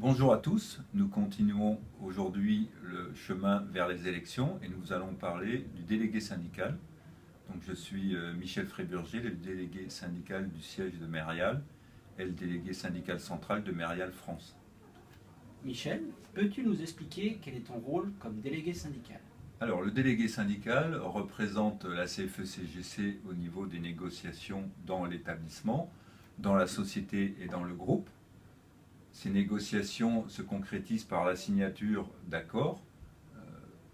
Bonjour à tous, nous continuons aujourd'hui le chemin vers les élections et nous allons parler du délégué syndical. Donc je suis Michel Fréburger, le délégué syndical du siège de Mérial et le délégué syndical central de Mérial France. Michel, peux-tu nous expliquer quel est ton rôle comme délégué syndical? Alors le délégué syndical représente la CFE-CGC au niveau des négociations dans l'établissement, dans la société et dans le groupe. Ces négociations se concrétisent par la signature d'accords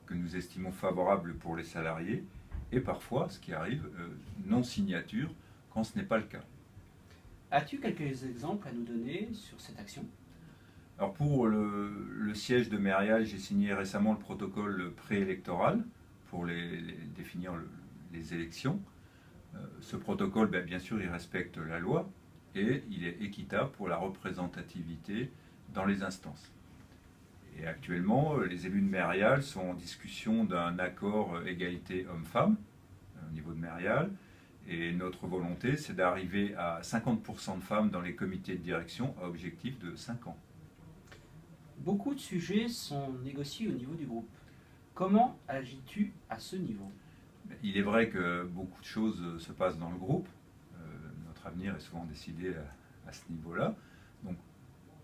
que nous estimons favorables pour les salariés et parfois, ce qui arrive, non-signature quand ce n'est pas le cas. As-tu quelques exemples à nous donner sur cette action? Alors pour le siège de Mérial, j'ai signé récemment le protocole préélectoral pour définir les élections. Ce protocole, bien sûr, il respecte la loi et il est équitable pour la représentativité dans les instances. Et actuellement, les élus de Mérial sont en discussion d'un accord égalité homme-femme au niveau de Mérial. Et notre volonté, c'est d'arriver à 50% de femmes dans les comités de direction à objectif de 5 ans. Beaucoup de sujets sont négociés au niveau du groupe. Comment agis-tu à ce niveau? Il est vrai que beaucoup de choses se passent dans le groupe. Notre avenir est souvent décidé à ce niveau-là. Donc,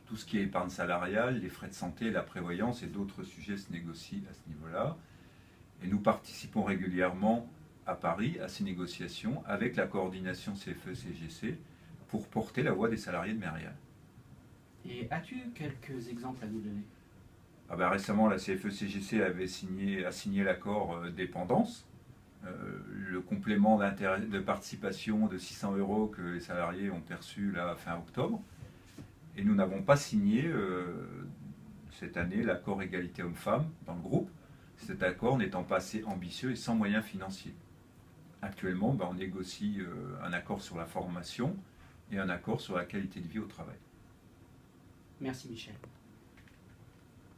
tout ce qui est épargne salariale, les frais de santé, la prévoyance et d'autres sujets se négocient à ce niveau-là. Et nous participons régulièrement à Paris à ces négociations avec la coordination CFE-CGC pour porter la voix des salariés de Mérial. Et as-tu quelques exemples à nous donner? Récemment, la CFE-CGC a signé l'accord dépendance. Le complément de participation de 600 € que les salariés ont perçu là, fin octobre. Et nous n'avons pas signé cette année l'accord égalité homme-femme dans le groupe, cet accord n'étant pas assez ambitieux et sans moyens financiers. Actuellement, on négocie un accord sur la formation et un accord sur la qualité de vie au travail. Merci Michel.